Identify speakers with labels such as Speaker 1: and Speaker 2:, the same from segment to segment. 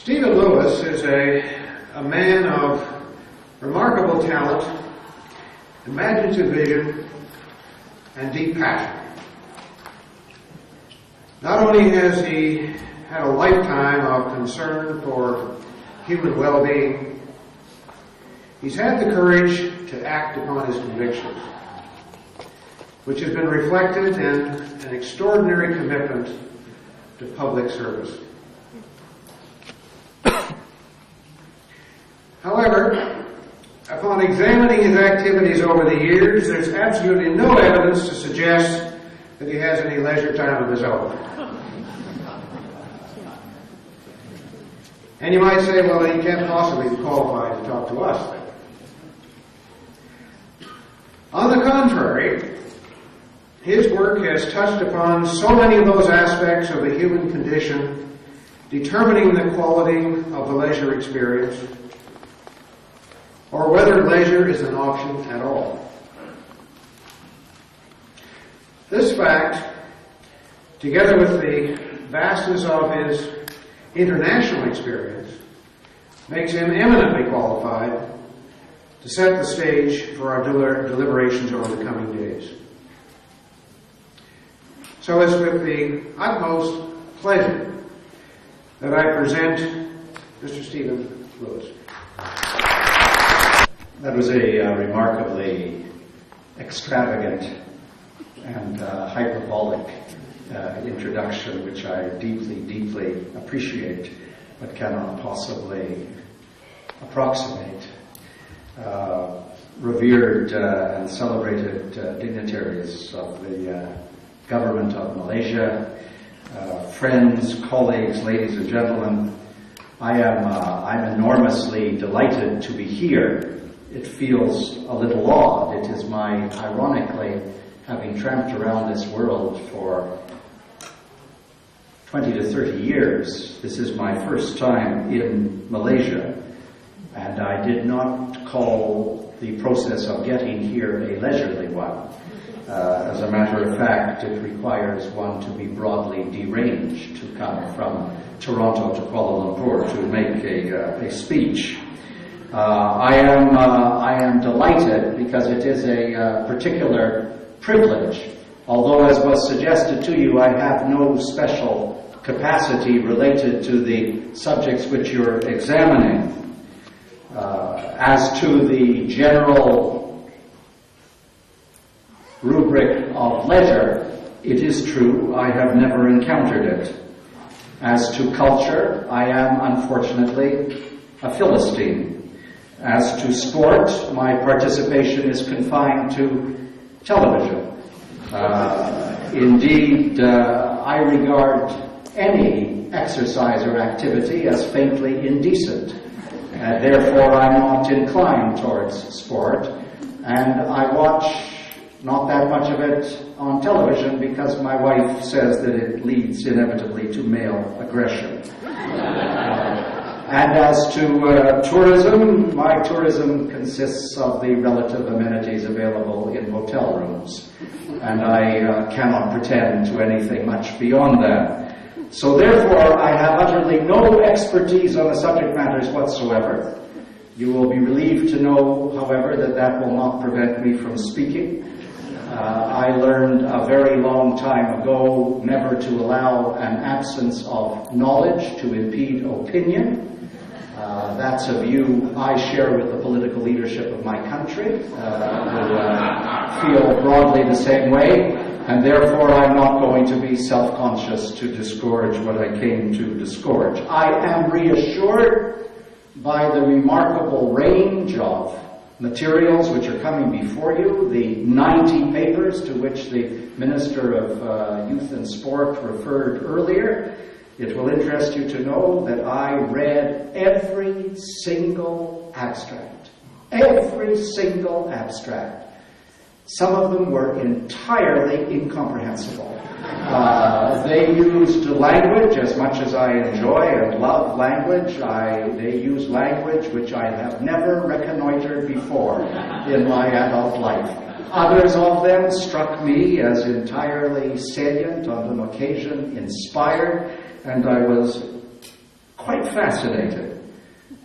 Speaker 1: Stephen Lewis is a man of remarkable talent, imaginative vision, and deep passion. Not only has he had a lifetime of concern for human well-being, he's had the courage to act upon his convictions, which has been reflected in an extraordinary commitment to public service. However, upon examining his activities over the years, there's absolutely no evidence to suggest that he has any leisure time of his own. And you might say, well, he can't possibly be qualified to talk to us then. On the contrary, his work has touched upon so many of those aspects of the human condition, determining the quality of the leisure experience, or whether leisure is an option at all. This fact, together with the vastness of his international experience, makes him eminently qualified to set the stage for our deliberations over the coming days. So it's with the utmost pleasure that I present Mr. Stephen Lewis.
Speaker 2: That was a remarkably extravagant and hyperbolic introduction, which I deeply, deeply appreciate, but cannot possibly approximate. Revered and celebrated dignitaries of the government of Malaysia, friends, colleagues, ladies and gentlemen, I'm enormously delighted to be here. It feels a little odd. It is ironically, having tramped around this world for 20 to 30 years, this is my first time in Malaysia, and I did not call the process of getting here a leisurely one. As a matter of fact, it requires one to be broadly deranged to come from Toronto to Kuala Lumpur to make a speech. I am delighted because it is a particular privilege. Although, as was suggested to you, I have no special capacity related to the subjects which you're examining. As to the general rubric of leisure, it is true, I have never encountered it. As to culture, I am unfortunately a Philistine. As to sport, my participation is confined to television. Indeed, I regard any exercise or activity as faintly indecent. Therefore, I'm not inclined towards sport, and I watch not that much of it on television because my wife says that it leads inevitably to male aggression. And as to tourism, my tourism consists of the relative amenities available in hotel rooms, and I cannot pretend to anything much beyond that. So therefore, I have utterly no expertise on the subject matters whatsoever. You will be relieved to know, however, that will not prevent me from speaking. I learned a very long time ago never to allow an absence of knowledge to impede opinion. That's a view I share with the political leadership of my country, who feel broadly the same way, and therefore I'm not going to be self-conscious to disgorge what I came to disgorge. I am reassured by the remarkable range of materials which are coming before you, the 90 papers to which the Minister of Youth and Sport referred earlier. It will interest you to know that I read every single abstract. Every single abstract. Some of them were entirely incomprehensible. They used language, as much as I enjoy and love language, they used language which I have never reconnoitered before in my adult life. Others of them struck me as entirely salient, on an occasion inspired, and I was quite fascinated.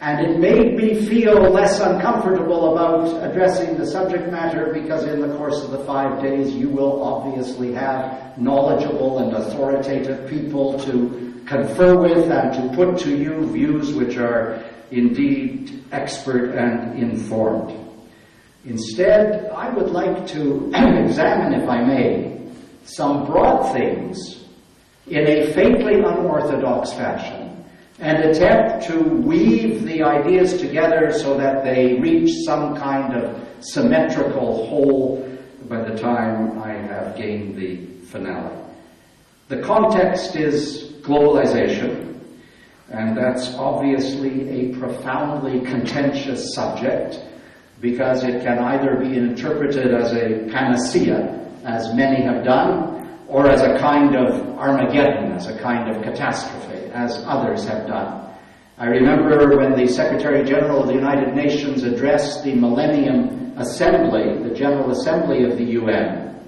Speaker 2: And it made me feel less uncomfortable about addressing the subject matter because in the course of the 5 days you will obviously have knowledgeable and authoritative people to confer with and to put to you views which are indeed expert and informed. Instead, I would like to examine, if I may, some broad things in a faintly unorthodox fashion and attempt to weave the ideas together so that they reach some kind of symmetrical whole by the time I have gained the finale. The context is globalization, and that's obviously a profoundly contentious subject because it can either be interpreted as a panacea, as many have done, or as a kind of Armageddon, as a kind of catastrophe, as others have done. I remember when the Secretary General of the United Nations addressed the Millennium Assembly, the General Assembly of the UN,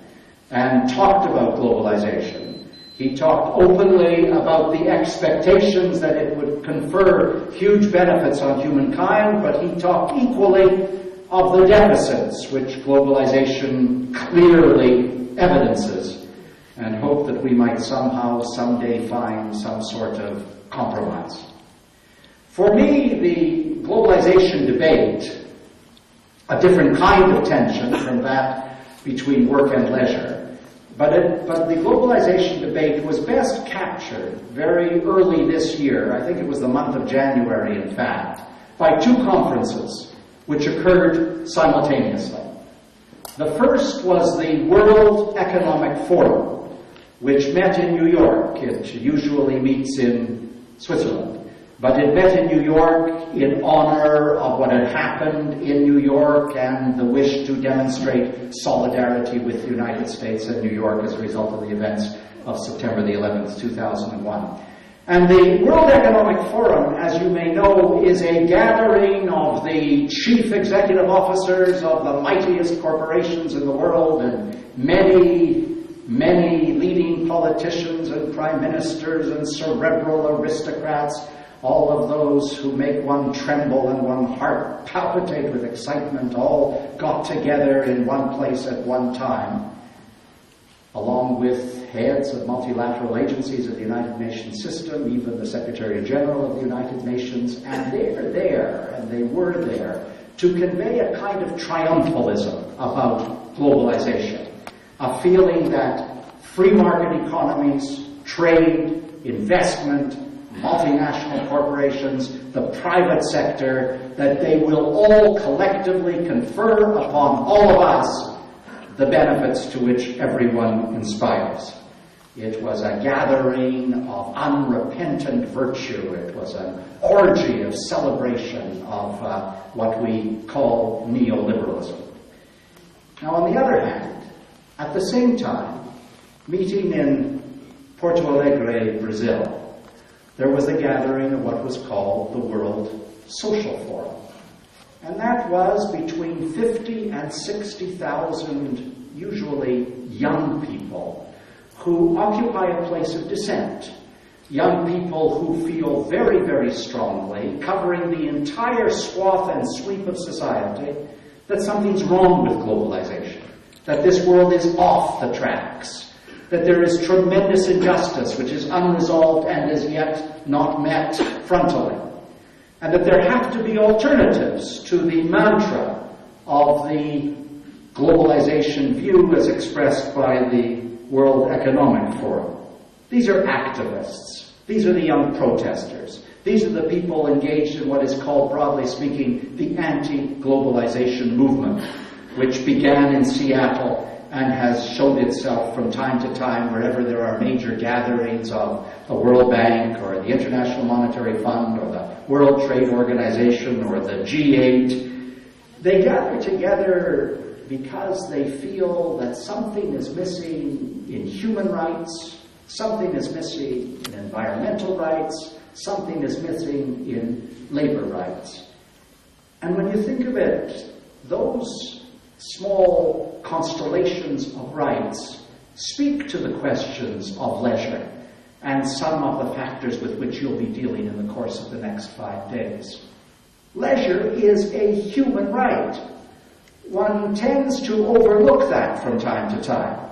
Speaker 2: and talked about globalization. He talked openly about the expectations that it would confer huge benefits on humankind, but he talked equally of the deficits which globalization clearly evidences, and hoped that we might somehow, someday find some sort of compromise. For me, the globalization debate, a different kind of tension from that between work and leisure, but the globalization debate was best captured very early this year, I think it was the month of January in fact, by two conferences which occurred simultaneously. The first was the World Economic Forum, which met in New York. It usually meets in Switzerland, but it met in New York in honor of what had happened in New York and the wish to demonstrate solidarity with the United States and New York as a result of the events of September the 11th, 2001. And the World Economic Forum, as you may know, is a gathering of the chief executive officers of the mightiest corporations in the world and many leading politicians and prime ministers and cerebral aristocrats, all of those who make one tremble and one heart palpitate with excitement, all got together in one place at one time, along with heads of multilateral agencies of the United Nations system, even the Secretary General of the United Nations, and they're there, and they were there, to convey a kind of triumphalism about globalization, a feeling that free market economies, trade, investment, multinational corporations, the private sector, that they will all collectively confer upon all of us the benefits to which everyone inspires. It was a gathering of unrepentant virtue. It was an orgy of celebration of what we call neoliberalism. Now, on the other hand, at the same time, meeting in Porto Alegre, Brazil, there was a gathering of what was called the World Social Forum. And that was between 50 and 60,000, usually young people, who occupy a place of dissent. Young people who feel very, very strongly, covering the entire swath and sweep of society, that something's wrong with globalization, that this world is off the tracks, that there is tremendous injustice which is unresolved and is yet not met frontally, and that there have to be alternatives to the mantra of the globalization view as expressed by the World Economic Forum. These are activists. These are the young protesters. These are the people engaged in what is called, broadly speaking, the anti-globalization movement, which began in Seattle and has shown itself from time to time wherever there are major gatherings of the World Bank or the International Monetary Fund or the World Trade Organization or the G8. They gather together because they feel that something is missing in human rights, something is missing in environmental rights, something is missing in labor rights. And when you think of it, those small constellations of rights speak to the questions of leisure and some of the factors with which you'll be dealing in the course of the next 5 days. Leisure is a human right. One tends to overlook that from time to time.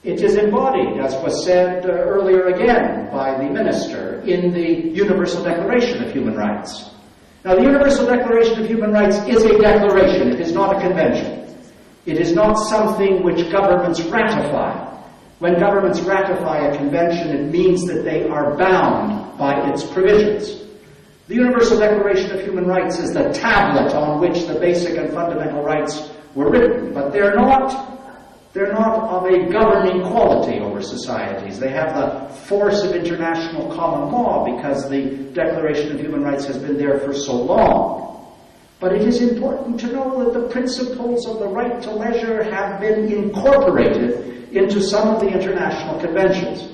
Speaker 2: It is embodied, as was said earlier again by the minister, in the Universal Declaration of Human Rights. Now, the Universal Declaration of Human Rights is a declaration. It is not a convention. It is not something which governments ratify. When governments ratify a convention, it means that they are bound by its provisions. The Universal Declaration of Human Rights is the tablet on which the basic and fundamental rights were written, but they're not of a governing quality over societies. They have the force of international common law because the Declaration of Human Rights has been there for so long. But it is important to know that the principles of the right to leisure have been incorporated into some of the international conventions.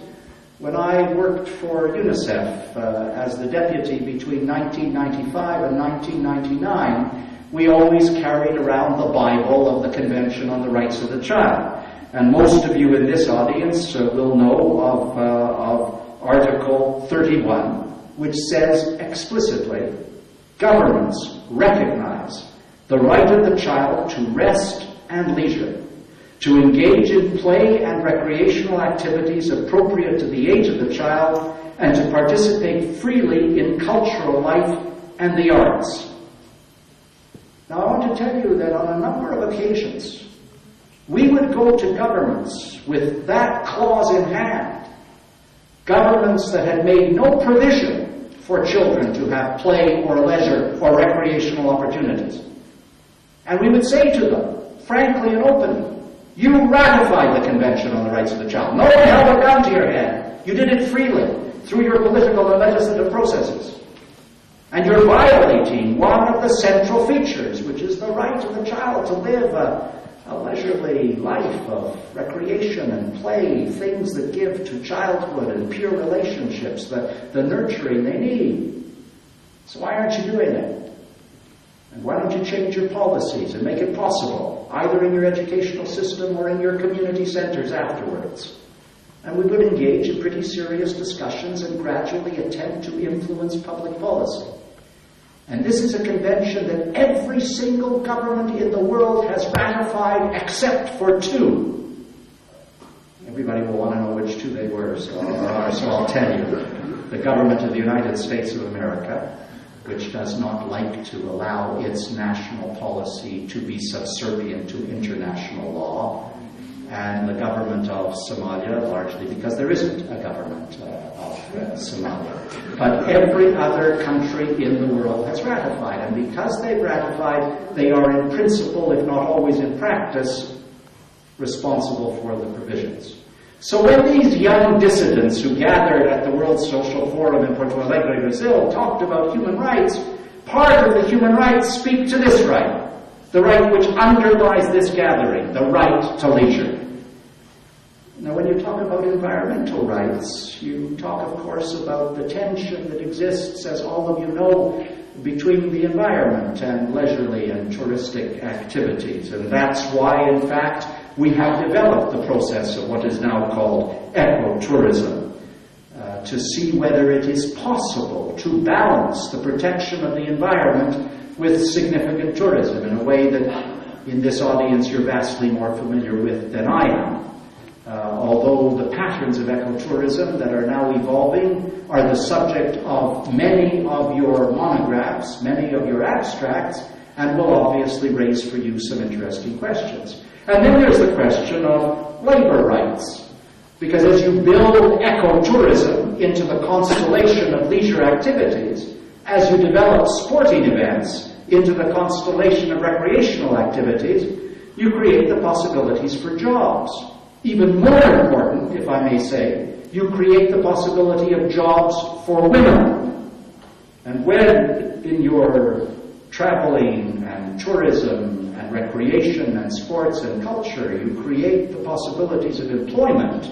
Speaker 2: When I worked for UNICEF as the deputy between 1995 and 1999, we always carried around the Bible of the Convention on the Rights of the Child. And most of you in this audience will know of Article 31, which says explicitly, governments recognize the right of the child to rest and leisure, to engage in play and recreational activities appropriate to the age of the child, and to participate freely in cultural life and the arts. Now, I want to tell you that on a number of occasions, we would go to governments with that clause in hand, governments that had made no provision for children to have play or leisure or recreational opportunities. And we would say to them, frankly and openly, you ratified the Convention on the Rights of the Child. No one held a gun to your head. You did it freely through your political and legislative processes. And you're violating one of the central features, which is the right of the child to live a leisurely life of recreation and play, things that give to childhood and pure relationships the nurturing they need. So why aren't you doing it? And why don't you change your policies and make it possible, either in your educational system or in your community centers afterwards? And we would engage in pretty serious discussions and gradually attempt to influence public policy. And this is a convention that every single government in the world has ratified except for 2. Everybody will want to know which 2 they were, so I'll tell you. The government of the United States of America, which does not like to allow its national policy to be subservient to international law, and the government of Somalia, largely because there isn't a government of Somalia. But every other country in the world has ratified, and because they've ratified, they are in principle, if not always in practice, responsible for the provisions. So when these young dissidents who gathered at the World Social Forum in Porto Alegre, Brazil, talked about human rights, part of the human rights speak to this right, the right which underlies this gathering, the right to leisure. Now, when you talk about environmental rights, you talk, of course, about the tension that exists, as all of you know, between the environment and leisurely and touristic activities. And that's why, in fact, we have developed the process of what is now called ecotourism, to see whether it is possible to balance the protection of the environment with significant tourism in a way that, in this audience, you're vastly more familiar with than I am. Although the patterns of ecotourism that are now evolving are the subject of many of your monographs, many of your abstracts, and will obviously raise for you some interesting questions. And then there's the question of labor rights. Because as you build ecotourism into the constellation of leisure activities, as you develop sporting events into the constellation of recreational activities, you create the possibilities for jobs. Even more important, if I may say, you create the possibility of jobs for women. And when in your traveling and tourism and recreation and sports and culture, you create the possibilities of employment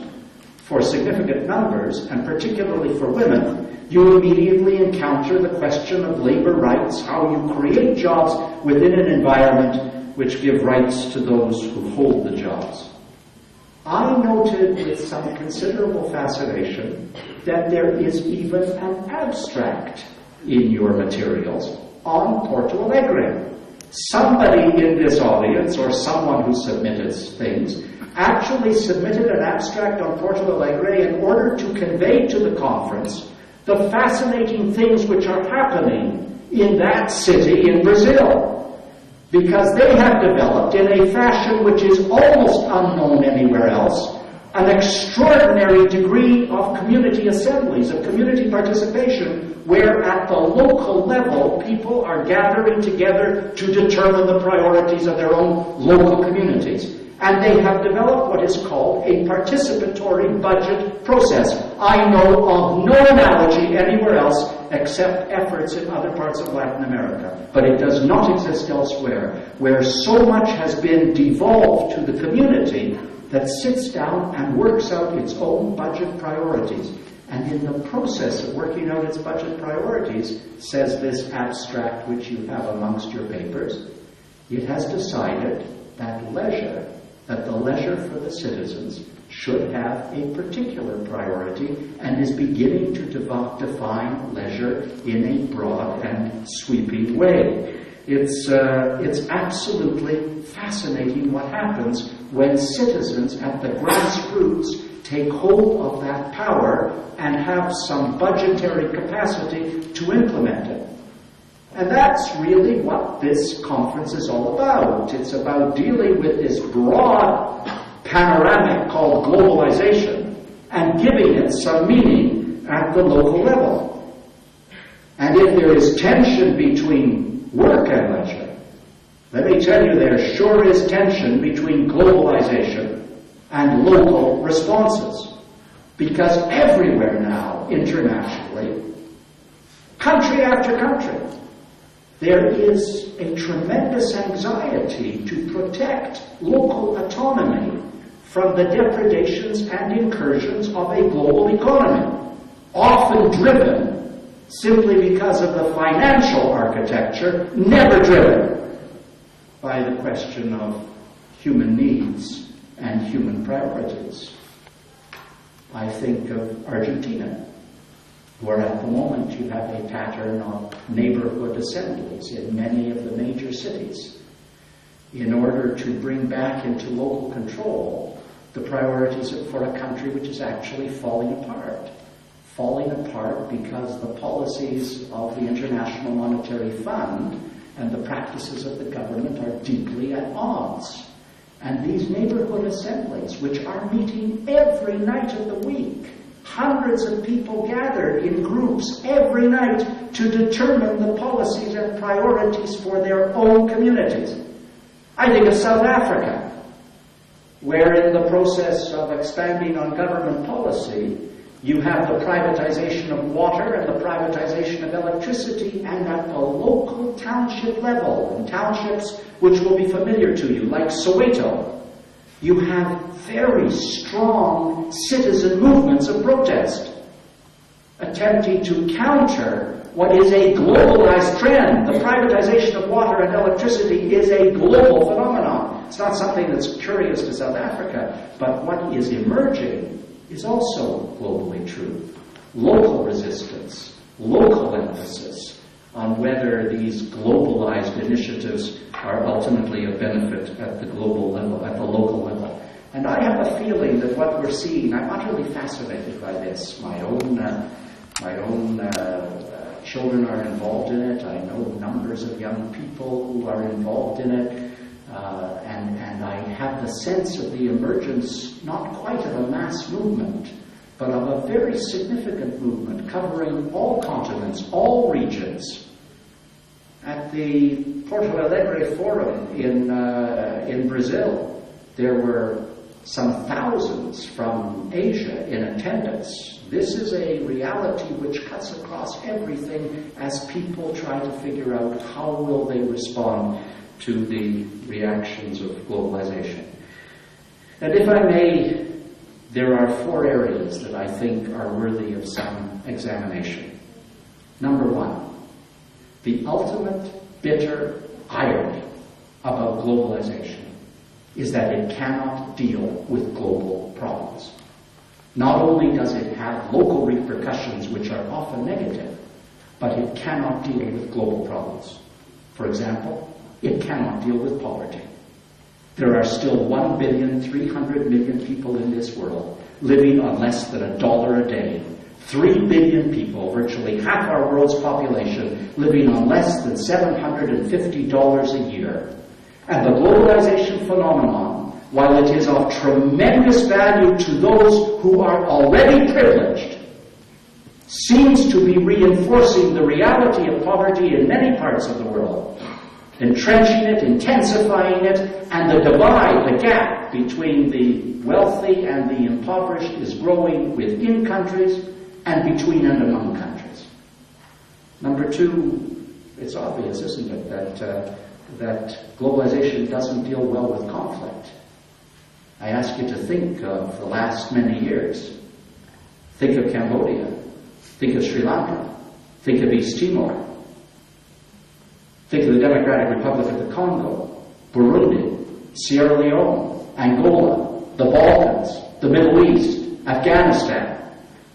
Speaker 2: for significant numbers, and particularly for women, you immediately encounter the question of labor rights, how you create jobs within an environment which give rights to those who hold the jobs. I noted with some considerable fascination that there is even an abstract in your materials on Porto Alegre. Somebody in this audience, or someone who submitted things, actually submitted an abstract on Porto Alegre in order to convey to the conference the fascinating things which are happening in that city in Brazil. Because they have developed, in a fashion which is almost unknown anywhere else, an extraordinary degree of community assemblies, of community participation, where at the local level people are gathering together to determine the priorities of their own local communities. And they have developed what is called a participatory budget process. I know of no analogy anywhere else except efforts in other parts of Latin America. But it does not exist elsewhere, where so much has been devolved to the community that sits down and works out its own budget priorities. And in the process of working out its budget priorities, says this abstract which you have amongst your papers, it has decided that the leisure for the citizens should have a particular priority and is beginning to define leisure in a broad and sweeping way. It's absolutely fascinating what happens when citizens at the grassroots take hold of that power and have some budgetary capacity to implement it. And that's really what this conference is all about. It's about dealing with this broad panoramic called globalization and giving it some meaning at the local level. And if there is tension between work and leisure, let me tell you, there sure is tension between globalization and local responses. Because everywhere now, internationally, country after country, there is a tremendous anxiety to protect local autonomy from the depredations and incursions of a global economy, often driven simply because of the financial architecture, never driven by the question of human needs and human priorities. I think of Argentina, where at the moment you have a pattern of neighborhood assemblies in many of the major cities in order to bring back into local control the priorities for a country which is actually falling apart. Falling apart because the policies of the International Monetary Fund and the practices of the government are deeply at odds. And these neighborhood assemblies, which are meeting every night of the week, hundreds of people gathered in groups every night to determine the policies and priorities for their own communities. I think of South Africa, where in the process of expanding on government policy, you have the privatization of water and the privatization of electricity, and at the local township level, in townships which will be familiar to you, like Soweto, you have very strong citizen movements of protest, attempting to counter what is a globalized trend. The privatization of water and electricity is a global phenomenon. It's not something that's curious to South Africa, but what is emerging is also globally true. Local resistance, local emphasis on whether these globalized initiatives are ultimately a benefit at the global level, at the local level. And I have a feeling that what we're seeing, I'm utterly fascinated by this. My own children are involved in it. I know numbers of young people who are involved in it. And I have the sense of the emergence, not quite of a mass movement, but of a very significant movement covering all continents, all regions. At the Porto Alegre Forum in Brazil, there were some thousands from Asia in attendance. This is a reality which cuts across everything as people try to figure out how will they respond to the reactions of globalization. And if I may, there are 4 areas that I think are worthy of some examination. Number 1, the ultimate bitter irony about globalization is that it cannot deal with global problems. Not only does it have local repercussions which are often negative, but it cannot deal with global problems. For example, it cannot deal with poverty. There are still 1,300,000,000 people in this world living on less than $1 a day. 3 billion people, virtually half our world's population, living on less than $750 a year. And the globalization phenomenon, while it is of tremendous value to those who are already privileged, seems to be reinforcing the reality of poverty in many parts of the world, entrenching it, intensifying it, and the divide, the gap between the wealthy and the impoverished is growing within countries and between and among countries. Number two, it's obvious, isn't it, that globalization doesn't deal well with conflict. I ask you to think of the last many years. Think of Cambodia. Think of Sri Lanka. Think of East Timor. Think of the Democratic Republic of the Congo, Burundi, Sierra Leone, Angola, the Balkans, the Middle East, Afghanistan.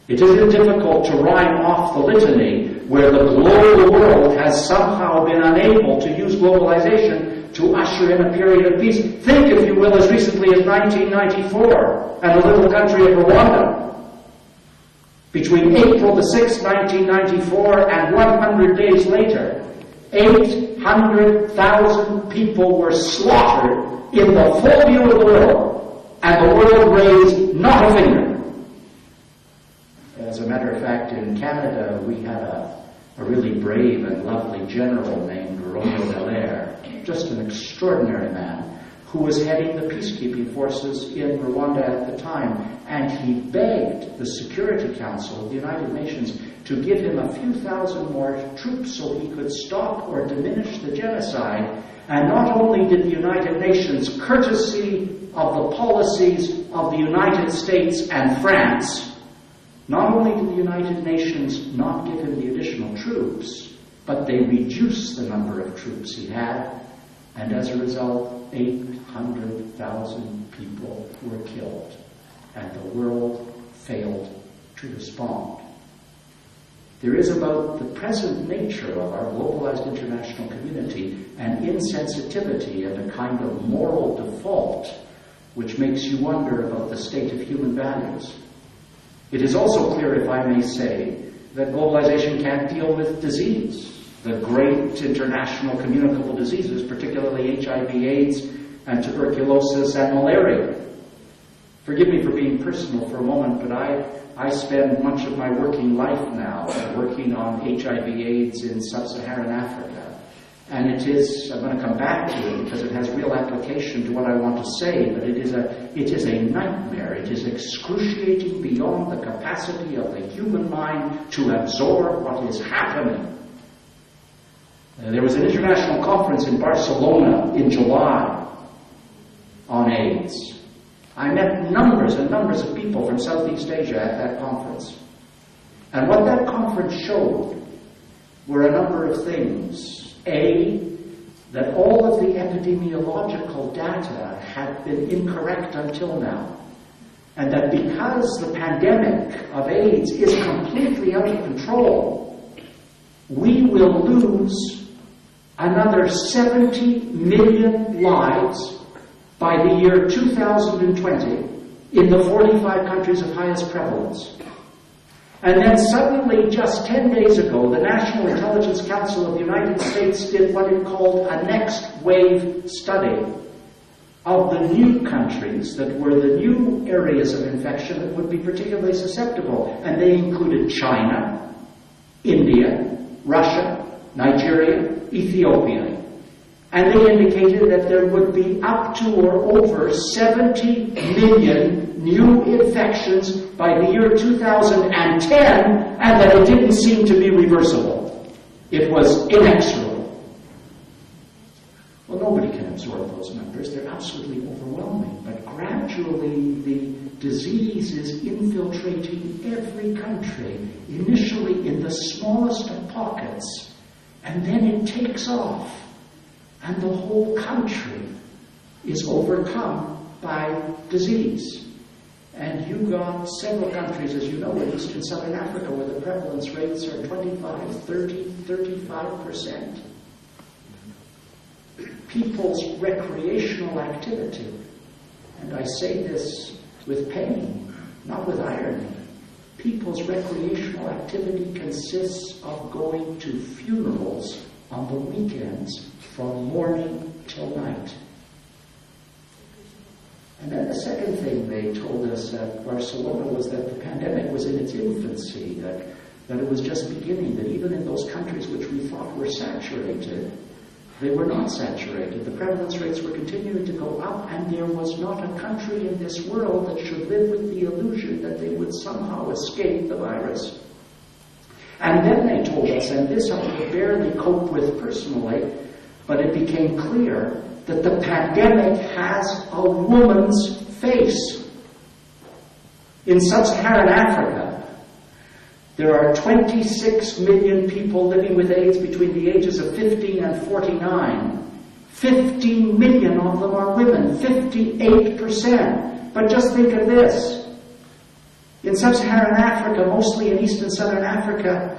Speaker 2: It isn't difficult to rhyme off the litany where the global world has somehow been unable to use globalization to usher in a period of peace. Think, if you will, as recently as 1994 and the little country of Rwanda. Between April the 6th, 1994 and 100 days later, 800,000 people were slaughtered in the full view of the world, and the world raised not a finger. As a matter of fact, in Canada, we had a really brave and lovely general named Romeo Dallaire, just an extraordinary man, who was heading the peacekeeping forces in Rwanda at the time, and he begged the Security Council of the United Nations to give him a few thousand more troops so he could stop or diminish the genocide. And not only did the United Nations, courtesy of the policies of the United States and France, not only did the United Nations not give him the additional troops, but they reduced the number of troops he had, and as a result, 800,000 people were killed, and the world failed to respond. There is about the present nature of our globalized international community an insensitivity and a kind of moral default which makes you wonder about the state of human values. It is also clear, if I may say, that globalization can't deal with disease, the great international communicable diseases, particularly HIV/AIDS and tuberculosis and malaria. Forgive me for being personal for a moment, but I spend much of my working life now working on HIV/AIDS in sub-Saharan Africa. And it is, I'm going to come back to it because it has real application to what I want to say, but it is a nightmare. It is excruciating beyond the capacity of the human mind to absorb what is happening. There was an international conference in Barcelona in July on AIDS. I met numbers and numbers of people from Southeast Asia at that conference. And what that conference showed were a number of things. A, that all of the epidemiological data had been incorrect until now. And that because the pandemic of AIDS is completely out of control, we will lose another 70 million lives by the year 2020 in the 45 countries of highest prevalence. And then suddenly, just 10 days ago, the National Intelligence Council of the United States did what it called a next wave study of the new countries that were the new areas of infection that would be particularly susceptible. And they included China, India, Russia, Nigeria, Ethiopia. And they indicated that there would be up to or over 70 million new infections by the year 2010, and that it didn't seem to be reversible. It was inexorable. Well, nobody can absorb those numbers. They're absolutely overwhelming. But gradually, the disease is infiltrating every country, initially in the smallest of pockets, and then it takes off. And the whole country is overcome by disease. And you got several countries, as you know, in East and Southern Africa, where the prevalence rates are 25, 30, 35%. People's recreational activity, and I say this with pain, not with irony, people's recreational activity consists of going to funerals on the weekends from morning till night. And then the second thing they told us at Barcelona was that the pandemic was in its infancy, that it was just beginning, that even in those countries which we thought were saturated, they were not saturated. The prevalence rates were continuing to go up, and there was not a country in this world that should live with the illusion that they would somehow escape the virus. And then they told us, and this I could barely cope with personally, but it became clear that the pandemic has a woman's face. In sub-Saharan Africa, there are 26 million people living with AIDS between the ages of 15 and 49. 15 million of them are women, 58%. But just think of this. In sub-Saharan Africa, mostly in East and Southern Africa,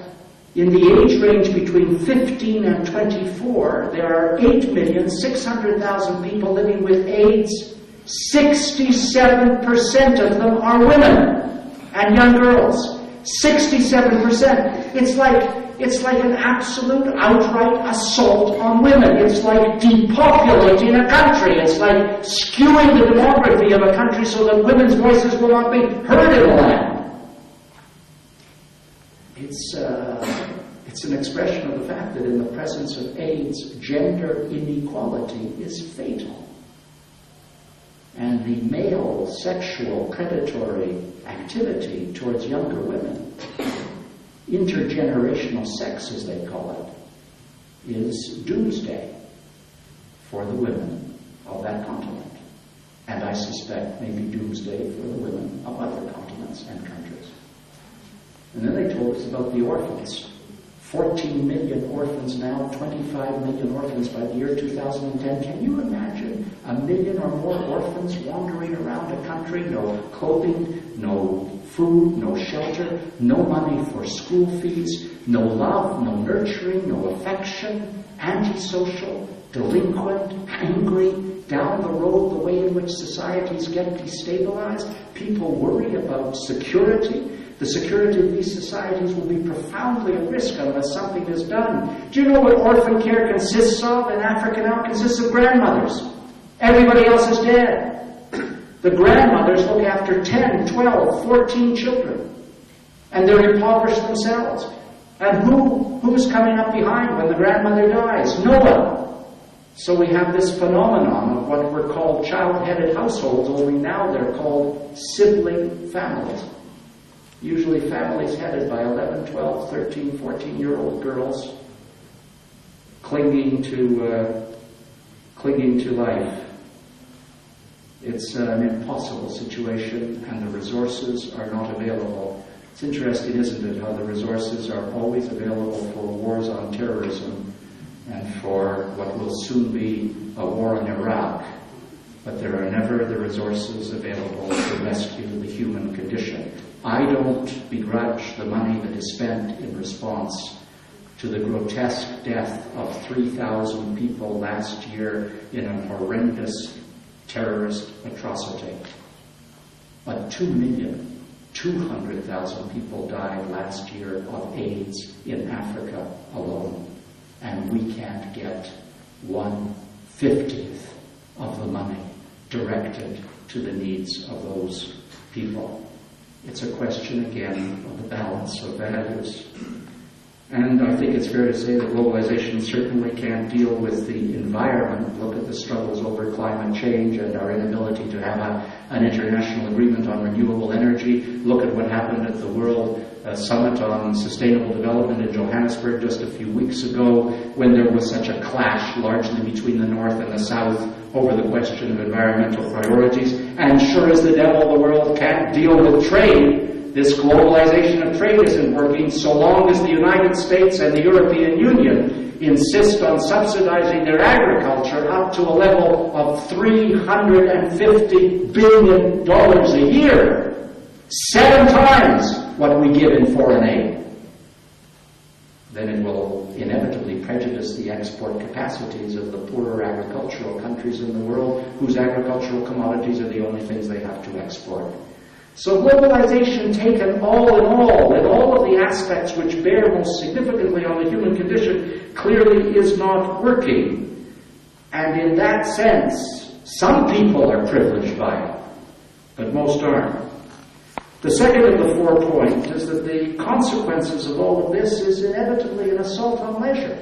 Speaker 2: in the age range between 15 and 24, there are 8,600,000 people living with AIDS. 67% of them are women and young girls. 67%. It's like an absolute outright assault on women. It's like depopulating a country. It's like skewing the demography of a country so that women's voices will not be heard in the land. It's an expression of the fact that in the presence of AIDS, gender inequality is fatal. And the male sexual predatory activity towards younger women, intergenerational sex as they call it, is doomsday for the women of that continent. And I suspect maybe doomsday for the women of other continents and countries. And then they told us about the orphans. 14 million orphans now, 25 million orphans by the year 2010. Can you imagine 1 million or more orphans wandering around a country? No clothing, no food, no shelter, no money for school fees, no love, no nurturing, no affection, antisocial, delinquent, angry, down the road, the way in which societies get destabilized. People worry about security. The security of these societies will be profoundly at risk unless something is done. Do you know what orphan care consists of in Africa now? It consists of grandmothers. Everybody else is dead. The grandmothers look after 10, 12, 14 children. And they're impoverished themselves. And who's coming up behind when the grandmother dies? No one. So we have this phenomenon of what were called child-headed households, only now they're called sibling families. Usually families headed by 11, 12, 13, 14-year-old girls clinging to life. It's an impossible situation, and the resources are not available. It's interesting, isn't it, how the resources are always available for wars on terrorism and for what will soon be a war in Iraq, but there are never the resources available to rescue the human condition. I don't begrudge the money that is spent in response to the grotesque death of 3,000 people last year in a horrendous terrorist atrocity. But 2,200,000 people died last year of AIDS in Africa alone. And we can't get 1/50th of the money directed to the needs of those people. It's a question, again, of the balance of values. And I think it's fair to say that globalization certainly can't deal with the environment. Look at the struggles over climate change and our inability to have an international agreement on renewable energy. Look at what happened at the World Summit on Sustainable Development in Johannesburg just a few weeks ago, when there was such a clash largely between the North and the South over the question of environmental priorities. And sure as the devil, the world can't deal with trade. This globalization of trade isn't working so long as the United States and the European Union insist on subsidizing their agriculture up to a level of $350 billion a year. 7 times what we give in foreign aid, then it will inevitably prejudice the export capacities of the poorer agricultural countries in the world, whose agricultural commodities are the only things they have to export. So globalization taken all in all of the aspects which bear most significantly on the human condition, clearly is not working. And in that sense, some people are privileged by it, but most aren't. The second of the 4 points is that the consequences of all of this is inevitably an assault on leisure.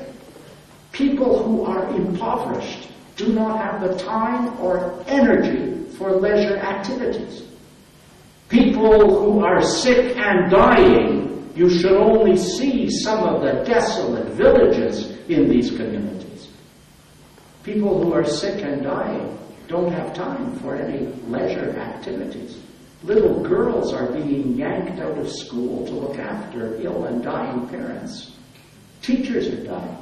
Speaker 2: People who are impoverished do not have the time or energy for leisure activities. People who are sick and dying, you should only see some of the desolate villages in these communities. People who are sick and dying don't have time for any leisure activities. Little girls are being yanked out of school to look after ill and dying parents. Teachers are dying.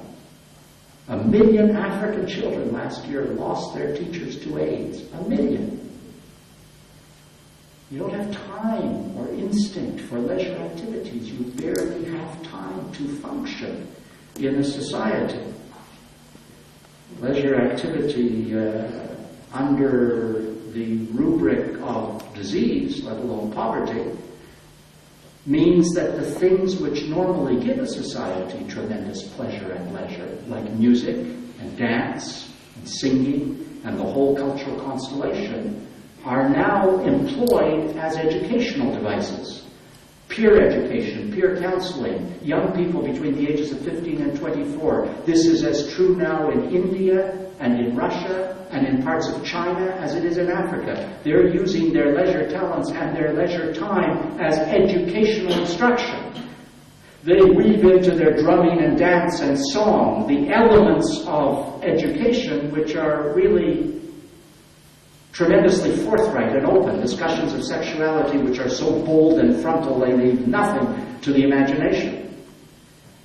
Speaker 2: 1 million African children last year lost their teachers to AIDS. 1 million. You don't have time or instinct for leisure activities. You barely have time to function in a society. Leisure activity under the rubric of disease, let alone poverty, means that the things which normally give a society tremendous pleasure and leisure, like music and dance and singing and the whole cultural constellation, are now employed as educational devices. Peer education, peer counseling, young people between the ages of 15 and 24. This is as true now in India and in Russia and in parts of China as it is in Africa. They're using their leisure talents and their leisure time as educational instruction. They weave into their drumming and dance and song the elements of education which are really tremendously forthright and open, discussions of sexuality which are so bold and frontal they leave nothing to the imagination.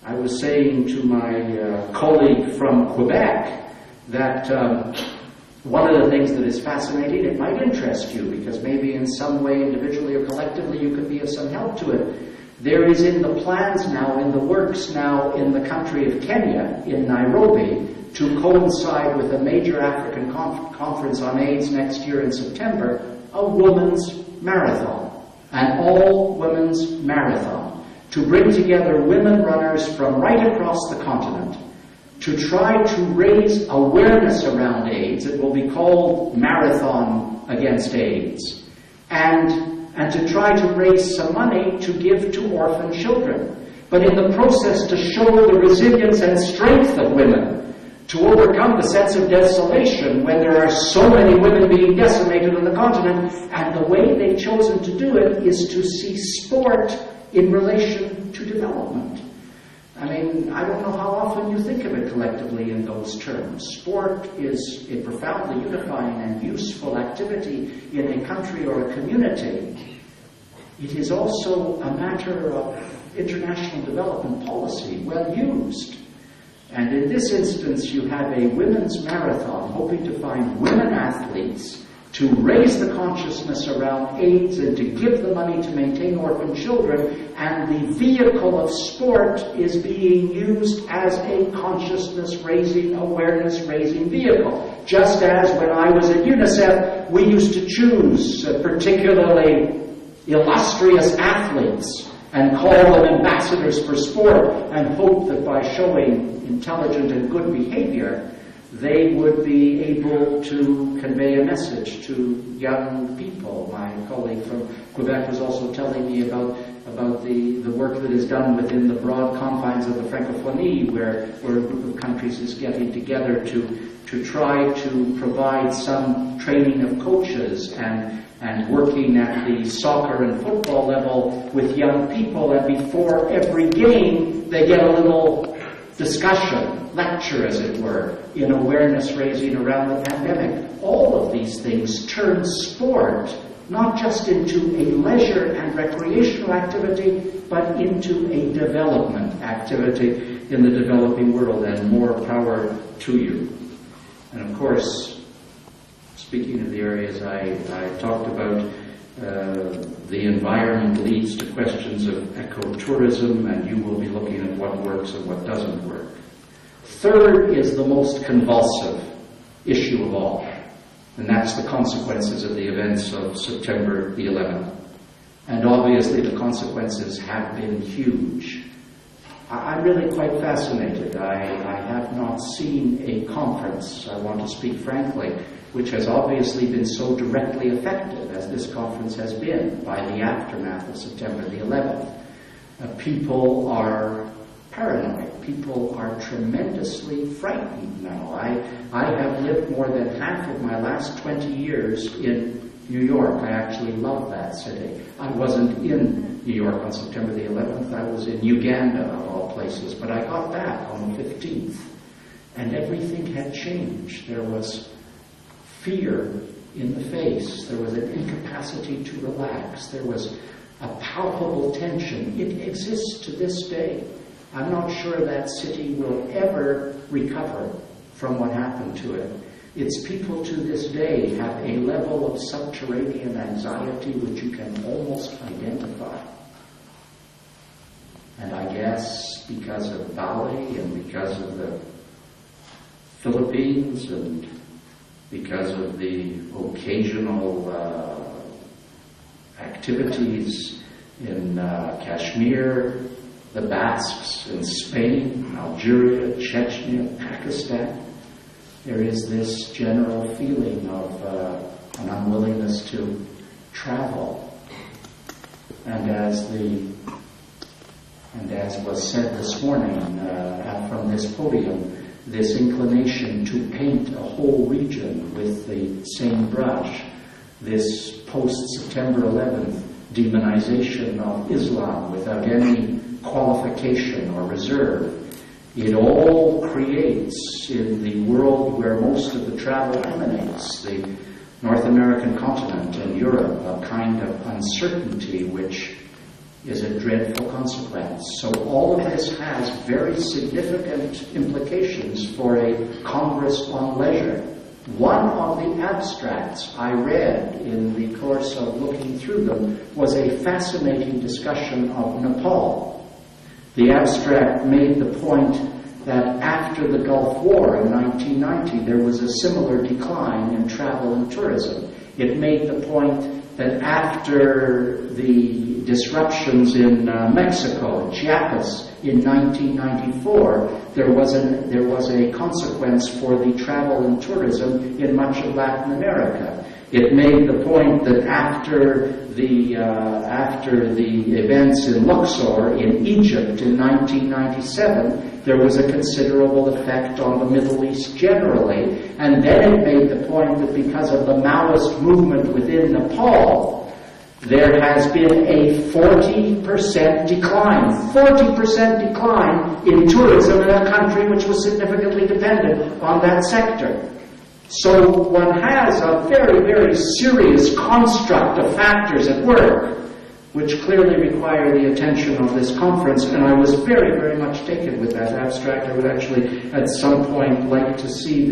Speaker 2: I was saying to my colleague from Quebec that one of the things that is fascinating, it might interest you, because maybe in some way, individually or collectively, you could be of some help to it. There is in the plans now, in the works now in the country of Kenya, in Nairobi, to coincide with a major African conference on AIDS next year in September, a women's marathon, an all-women's marathon, to bring together women runners from right across the continent to try to raise awareness around AIDS. It will be called Marathon Against AIDS, and to try to raise some money to give to orphan children, but in the process to show the resilience and strength of women, to overcome the sense of desolation when there are so many women being decimated on the continent. And the way they've chosen to do it is to see sport in relation to development. I mean, I don't know how often you think of it collectively in those terms. Sport is a profoundly unifying and useful activity in a country or a community. It is also a matter of international development policy, well used. And in this instance, you have a women's marathon hoping to find women athletes to raise the consciousness around AIDS and to give the money to maintain orphan children, and the vehicle of sport is being used as a consciousness-raising, awareness-raising vehicle. Just as when I was at UNICEF, we used to choose particularly illustrious athletes and call them ambassadors for sport and hope that by showing intelligent and good behavior, they would be able to convey a message to young people. My colleague from Quebec was also telling me about the work that is done within the broad confines of the Francophonie, where a group of countries is getting together to try to provide some training of coaches and working at the soccer and football level with young people, and before every game they get a little discussion, lecture as it were, in awareness raising around the pandemic. All of these things turn sport not just into a leisure and recreational activity, but into a development activity in the developing world, and more power to you. And of course, speaking of the areas I talked about, The environment leads to questions of ecotourism, and you will be looking at what works and what doesn't work. Third is the most convulsive issue of all, and that's the consequences of the events of September the 11th. And obviously the consequences have been huge. I'm really quite fascinated. I have not seen a conference, I want to speak frankly, which has obviously been so directly affected as this conference has been by the aftermath of September the 11th. People are paranoid. People are tremendously frightened now. I have lived more than half of my last 20 years in New York. I actually love that city. I wasn't in New York on September the 11th. I was in Uganda, of all places. But I got back on the 15th, and everything had changed. There was fear in the face. There was an incapacity to relax. There was a palpable tension. It exists to this day. I'm not sure that city will ever recover from what happened to it. Its people to this day have a level of subterranean anxiety which you can almost identify. And I guess because of Bali and because of the Philippines and because of the occasional activities in Kashmir, the Basques in Spain, Algeria, Chechnya, Pakistan, there is this general feeling of an unwillingness to travel. And as was said this morning from this podium, this inclination to paint a whole region with the same brush, this post-September 11th demonization of Islam without any qualification or reserve, it all creates, in the world where most of the travel emanates, the North American continent and Europe, a kind of uncertainty which is a dreadful consequence. So all of this has very significant implications for a Congress on Leisure. One of the abstracts I read in the course of looking through them was a fascinating discussion of Nepal. The abstract made the point that after the Gulf War in 1990, there was a similar decline in travel and tourism. It made the point that after the disruptions in Mexico, Chiapas, in 1994, there was a consequence for the travel and tourism in much of Latin America. It made the point that after the events in Luxor in Egypt in 1997, there was a considerable effect on the Middle East generally. And then it made the point that because of the Maoist movement within Nepal, there has been a 40% decline in tourism in a country which was significantly dependent on that sector. So one has a very, very serious construct of factors at work which clearly require the attention of this conference, and I was very, very much taken with that abstract. I would actually at some point like to see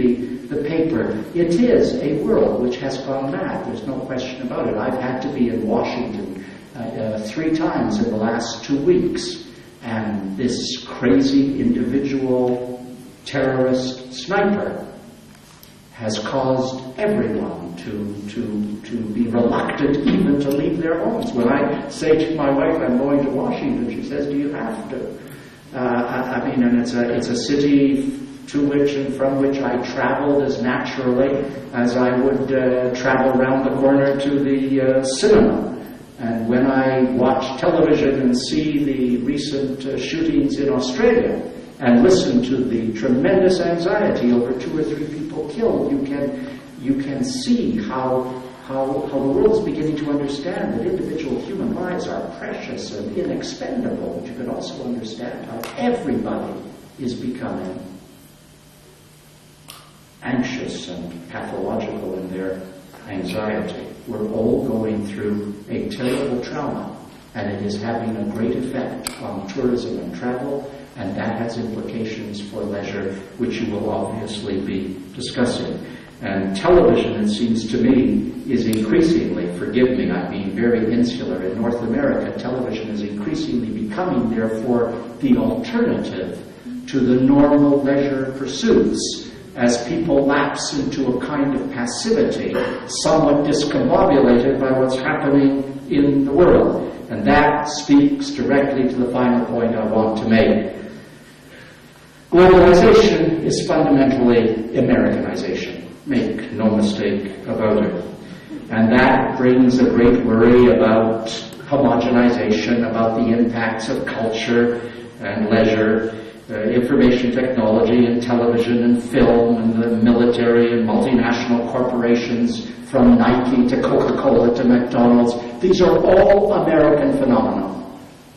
Speaker 2: the paper. It is a world which has gone mad, there's no question about it. I've had to be in Washington 3 times in the last 2 weeks, and this crazy individual terrorist sniper has caused everyone to be reluctant even to leave their homes. When I say to my wife, I'm going to Washington, she says, do you have to? And it's a city to which and from which I traveled as naturally as I would travel around the corner to the cinema. And when I watch television and see the recent shootings in Australia, and listen to the tremendous anxiety over 2 or 3 people killed, you can see how the world is beginning to understand that individual human lives are precious and inexpendable. But you can also understand how everybody is becoming anxious and pathological in their anxiety. We're all going through a terrible trauma, and it is having a great effect on tourism and travel, and that has implications for leisure, which you will obviously be discussing. And television, it seems to me, is increasingly, forgive me, I'm being very insular, in North America, television is increasingly becoming, therefore, the alternative to the normal leisure pursuits as people lapse into a kind of passivity, somewhat discombobulated by what's happening in the world. And that speaks directly to the final point I want to make. Globalization is fundamentally Americanization. Make no mistake about it. And that brings a great worry about homogenization, about the impacts of culture and leisure, information technology and television and film and the military and multinational corporations from Nike to Coca-Cola to McDonald's. These are all American phenomena.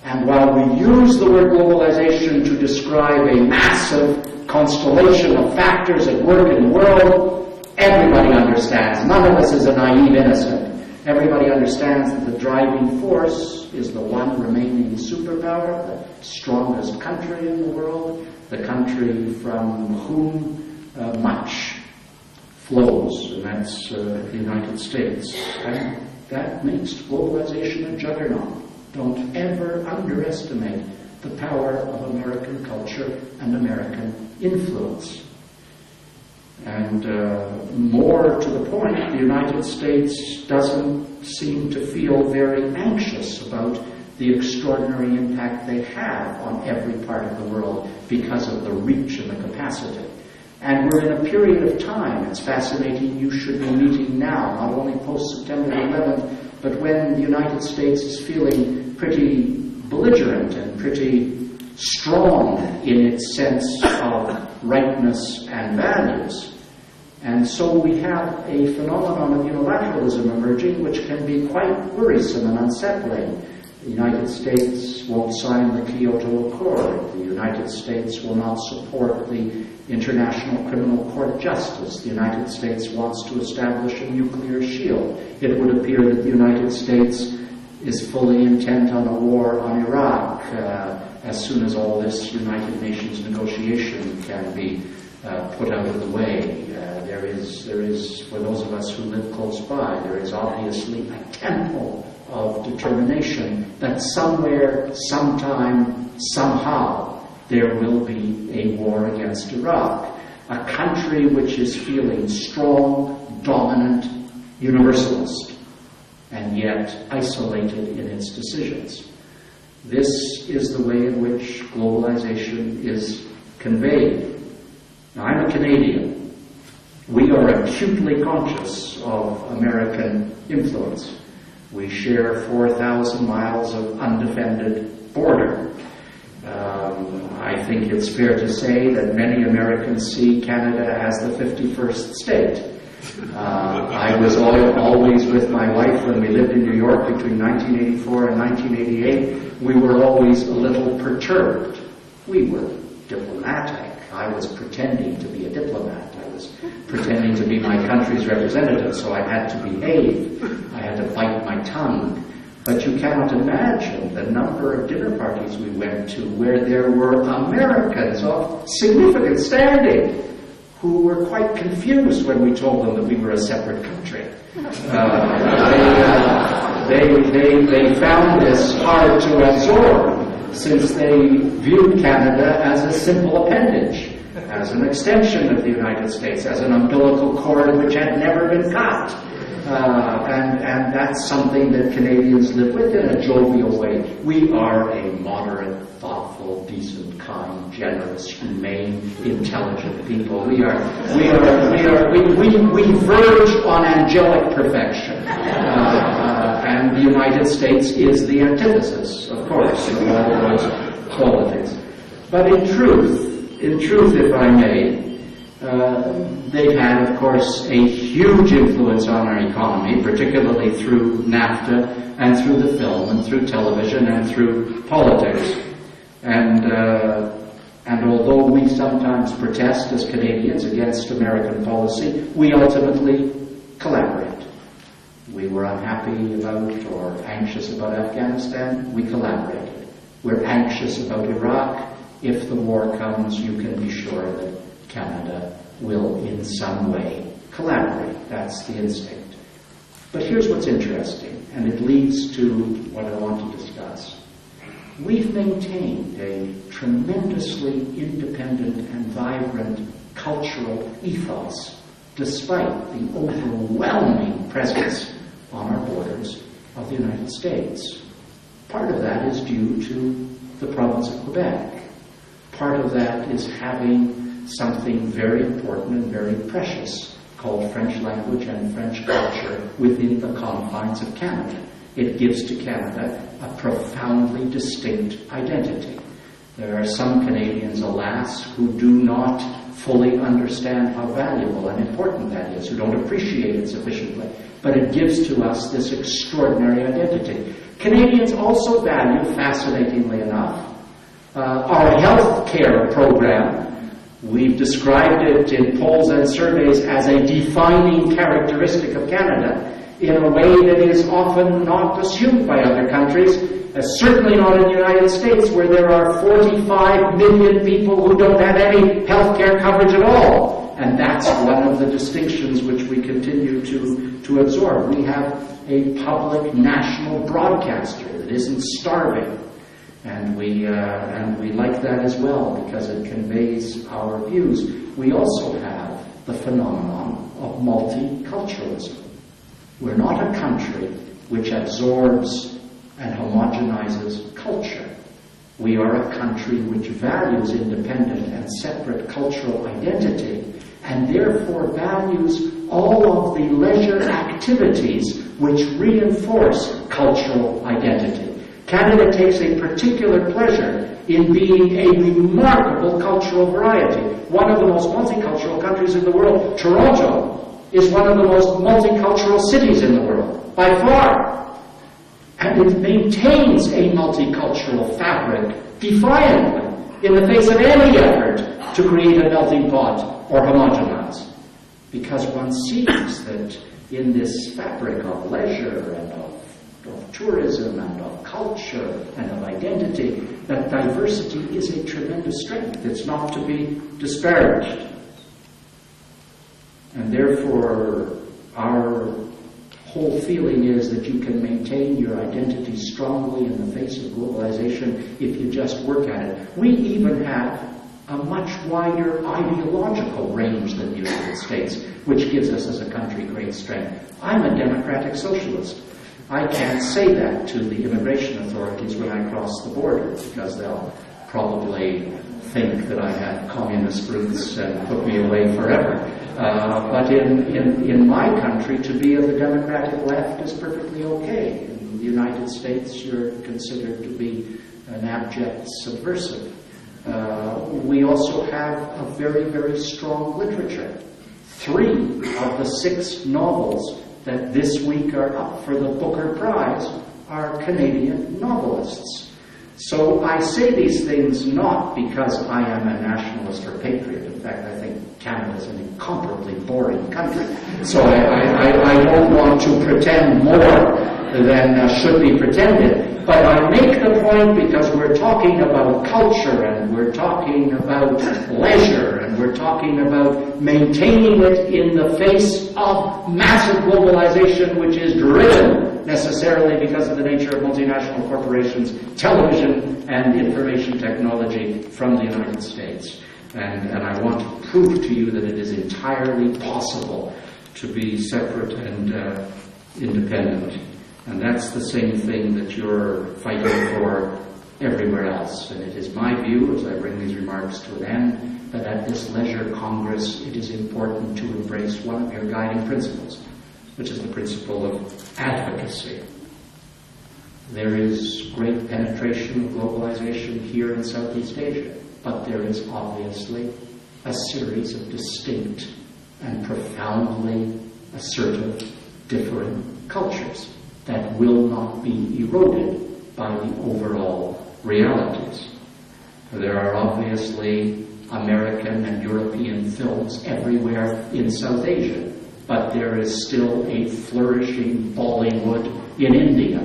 Speaker 2: And while we use the word globalization to describe a massive constellation of factors at work in the world, everybody understands. None of us is a naive innocent. Everybody understands that the driving force is the one remaining superpower, the strongest country in the world, the country from whom much flows, and that's the United States. And that makes globalization a juggernaut. Don't ever underestimate the power of American culture and American influence. And more to the point, the United States doesn't seem to feel very anxious about the extraordinary impact they have on every part of the world because of the reach and the capacity. And we're in a period of time, it's fascinating, you should be meeting now, not only post-September 11th, but when the United States is feeling pretty belligerent and pretty strong in its sense of rightness and values. And so we have a phenomenon of unilateralism emerging which can be quite worrisome and unsettling. The United States won't sign the Kyoto Accord. The United States will not support the International Criminal Court justice. The United States wants to establish a nuclear shield. It would appear that the United States is fully intent on a war on Iraq as soon as all this United Nations negotiation can be put out of the way. There is, for those of us who live close by, there is obviously a tempo of determination that somewhere, sometime, somehow, there will be a war against Iraq. A country which is feeling strong, dominant, universalist, and yet isolated in its decisions. This is the way in which globalization is conveyed. Now, I'm a Canadian. We are acutely conscious of American influence. We share 4,000 miles of undefended border. I think it's fair to say that many Americans see Canada as the 51st state. I was always with my wife when we lived in New York between 1984 and 1988. We were always a little perturbed. We were diplomatic. I was pretending to be a diplomat. I was pretending to be my country's representative, so I had to behave. I had to bite my tongue. But you cannot imagine the number of dinner parties we went to where there were Americans of significant standing who were quite confused when we told them that we were a separate country. They found this hard to absorb, since they viewed Canada as a simple appendage, as an extension of the United States, as an umbilical cord which had never been cut. And that's something that Canadians live with in a jovial way. We are a moderate, thoughtful, decent, kind, generous, humane, intelligent people. We verge on angelic perfection. And the United States is the antithesis, of course, of all those qualities. But in truth, if I may, they've had, of course, a huge influence on our economy, particularly through NAFTA and through the film and through television and through politics. And although we sometimes protest as Canadians against American policy, we ultimately collaborate. We were unhappy about or anxious about Afghanistan, we collaborated. We're anxious about Iraq. If the war comes, you can be sure that Canada will in some way collaborate. That's the instinct. But here's what's interesting, and it leads to what I want to discuss. We've maintained a tremendously independent and vibrant cultural ethos despite the overwhelming presence on our borders of the United States. Part of that is due to the province of Quebec. Part of that is having something very important and very precious called French language and French culture within the confines of Canada. It gives to Canada a profoundly distinct identity. There are some Canadians, alas, who do not fully understand how valuable and important that is, who don't appreciate it sufficiently. But it gives to us this extraordinary identity. Canadians also value, fascinatingly enough, our health care program. We've described it in polls and surveys as a defining characteristic of Canada in a way that is often not assumed by other countries, certainly not in the United States, where there are 45 million people who don't have any health care coverage at all. And that's one of the distinctions which we continue to absorb. We have a public national broadcaster that isn't starving. And we like that as well because it conveys our views. We also have the phenomenon of multiculturalism. We're not a country which absorbs and homogenizes culture. We are a country which values independent and separate cultural identity and therefore values all of the leisure activities which reinforce cultural identity. Canada takes a particular pleasure in being a remarkable cultural variety. One of the most multicultural countries in the world, Toronto, is one of the most multicultural cities in the world, by far. And it maintains a multicultural fabric defiantly in the face of any effort to create a melting pot or homogenize. Because one sees that in this fabric of leisure and of tourism and of culture and of identity, that diversity is a tremendous strength. It's not to be disparaged. And therefore, our whole feeling is that you can maintain your identity strongly in the face of globalization if you just work at it. We even have a much wider ideological range than the United States, which gives us as a country great strength. I'm a democratic socialist. I can't say that to the immigration authorities when I cross the border because they'll probably think that I have communist roots and put me away forever. But in my country, to be of the democratic left is perfectly okay. In the United States, you're considered to be an abject subversive. We also have a very, very strong literature. 3 of the 6 novels that this week are up for the Booker Prize are Canadian novelists. So I say these things not because I am a nationalist or patriot. In fact, I think Canada is an incomparably boring country. So I don't want to pretend more than should be pretended. But I make the point because we're talking about culture and we're talking about leisure and we're talking about maintaining it in the face of massive globalization, which is driven necessarily because of the nature of multinational corporations, television and information technology from the United States. And I want to prove to you that it is entirely possible to be separate and independent. And that's the same thing that you're fighting for everywhere else. And it is my view, as I bring these remarks to an end, that at this Leisure Congress it is important to embrace one of your guiding principles, which is the principle of advocacy. There is great penetration of globalization here in Southeast Asia, but there is obviously a series of distinct and profoundly assertive, differing cultures that will not be eroded by the overall realities. There are obviously American and European films everywhere in South Asia, but there is still a flourishing Bollywood in India,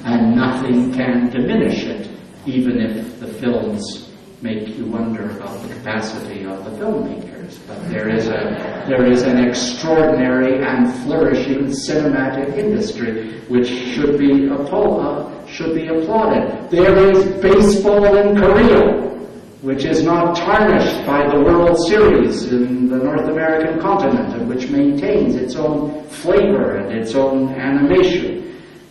Speaker 2: and nothing can diminish it, even if the films make you wonder about the capacity of the filmmaker. years. But there is an extraordinary and flourishing cinematic industry which should be applauded. There is baseball in Korea, which is not tarnished by the World Series in the North American continent, and which maintains its own flavor and its own animation.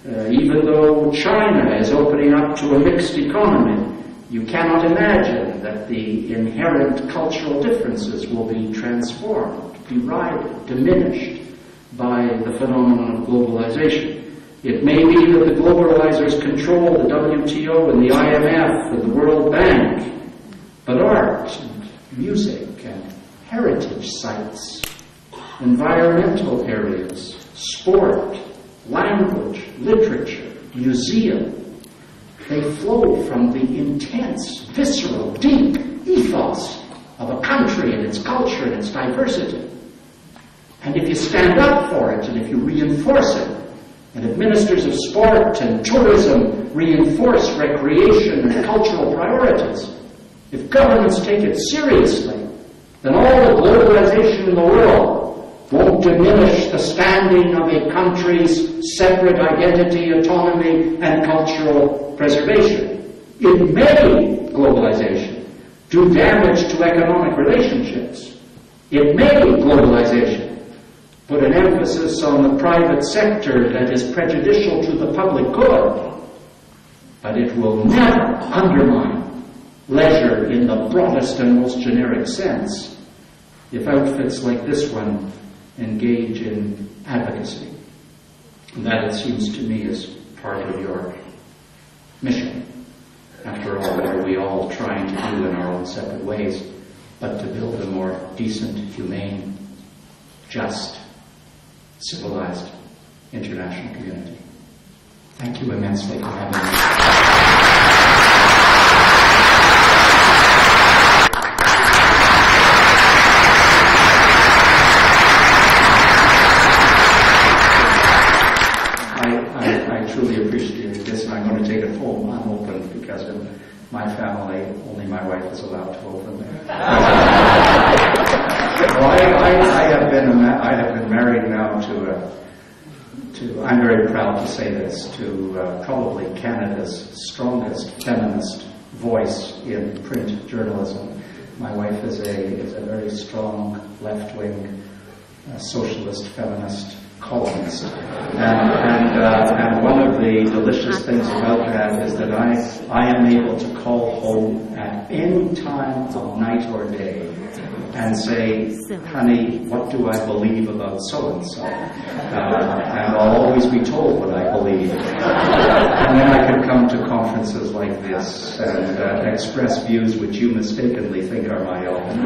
Speaker 2: Even though China is opening up to a mixed economy, you cannot imagine that the inherent cultural differences will be transformed, derided, diminished by the phenomenon of globalization. It may be that the globalizers control the WTO and the IMF and the World Bank, but art and music and heritage sites, environmental areas, sport, language, literature, museum, they flow from the intense, visceral, deep ethos of a country and its culture and its diversity. And if you stand up for it and if you reinforce it, and if ministers of sport and tourism reinforce recreation and cultural priorities, if governments take it seriously, then all the globalization in the world won't diminish the standing of a country's separate identity, autonomy, and cultural preservation. It may, globalization, do damage to economic relationships. It may, globalization, put an emphasis on the private sector that is prejudicial to the public good, but it will never undermine leisure in the broadest and most generic sense if outfits like this one engage in advocacy. And that, it seems to me, is part of your mission. After all, what are we all trying to do in our own separate ways but to build a more decent, humane, just, civilized international community? Thank you immensely for having me. I truly appreciate this, and I'm going to take it home unopened because in my family, only my wife is allowed to open it. Well, I have been married now to I'm very proud to say this, to probably Canada's strongest feminist voice in print journalism. My wife is a very strong left-wing socialist feminist columnist. And one of the delicious things about that is that I am able to call home at any time of night or day and say, honey, what do I believe about so-and-so? And I'll always be told what I believe. And then I can come to conferences like this and express views which you mistakenly think are my own.